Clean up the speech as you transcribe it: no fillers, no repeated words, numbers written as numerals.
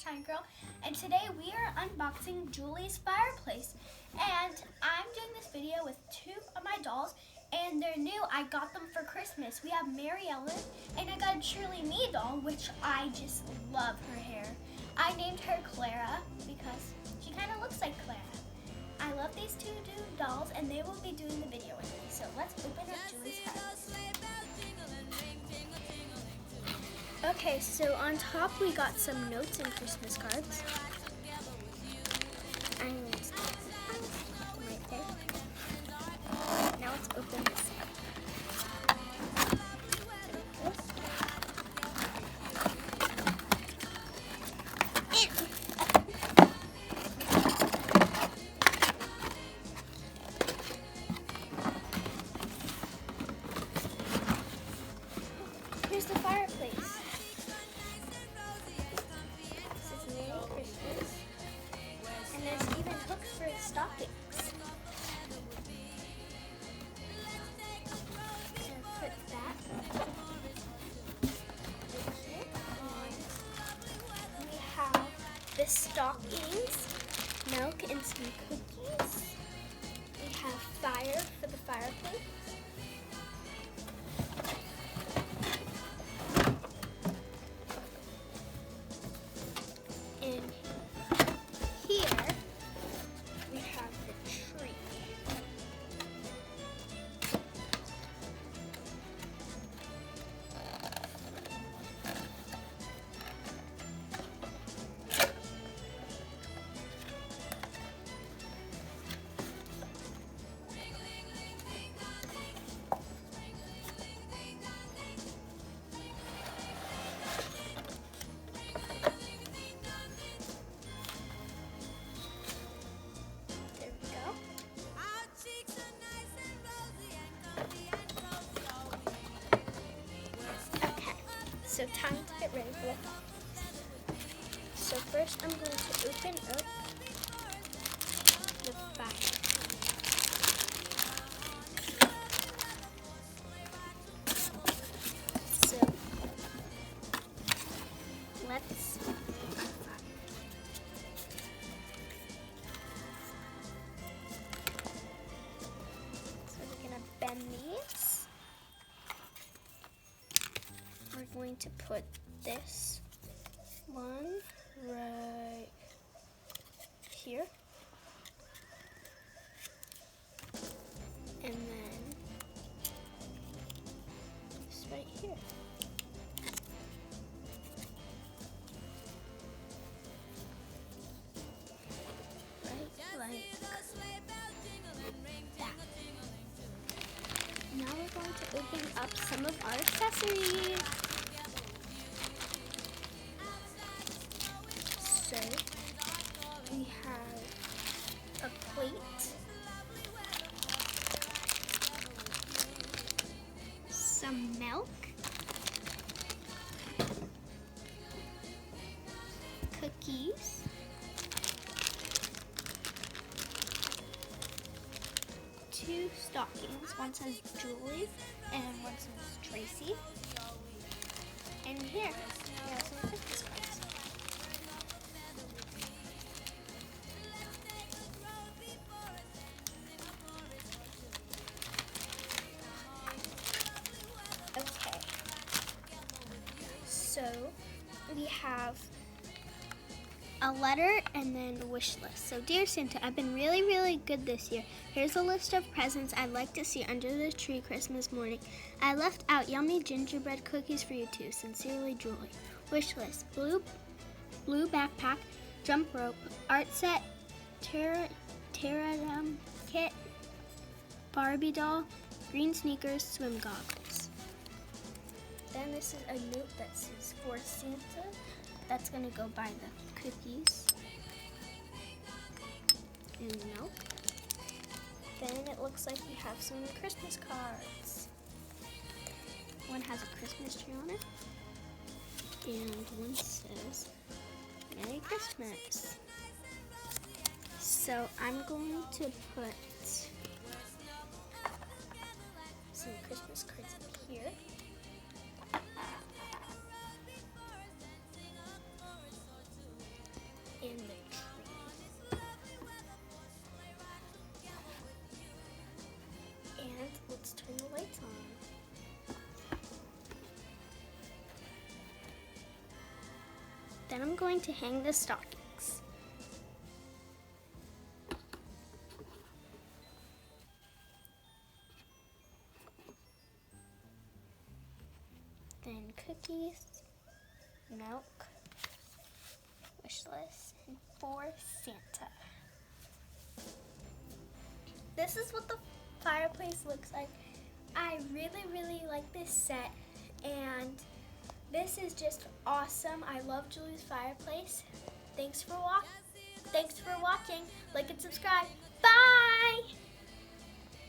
Sunshine Girl, and today we are unboxing Julie's fireplace. And I'm doing this video with two of my dolls, and they're new. I got them for Christmas. We have Mary Ellen, and I got a Truly Me doll, which I just love her hair. I named her Clara because she kind of looks like Clara. I love these two dolls, and they will be doing the video with me. So let's open up Julie's fireplace. Okay, so on top we got some notes and Christmas cards. I'm going to stick them right there. Now let's open this up. Here's the fireplace. And there's even hooks for stockings. And put that in here. We have the stockings, milk, and some cookies. We have fire for the fireplace. And here we have the tree. So time to get ready for that. So first I'm going to open up the fire. So let's So we're gonna bend these. We're going to put this one right here, and then this right here. Right like that. Now we're going to open up some of our accessories. So we have a plate, some milk, cookies, two stockings. One says Julie and one says Tracy. And here we have some Christmas cards. Okay, so we have a letter and then a wish list. So, dear Santa, I've been really good this year. Here's a list of presents I'd like to see under the tree Christmas morning. I left out yummy gingerbread cookies for you too. Sincerely, Julie. Wish list: blue backpack, jump rope, art set, pterodactyl kit, Barbie doll, green sneakers, swim goggles. Then this is a note that says for Santa. That's gonna go by the cookies and milk. Then it looks like we have some Christmas cards. One has a Christmas tree on it, and one says Merry Christmas. So I'm going to put some Christmas cards in here. Then I'm going to hang the stockings. Then cookies, milk, wish list, and for Santa. This is what the fireplace looks like. I really like this set, and this is just awesome. I love Julie's fireplace. Thanks for watching. Like and subscribe. Bye!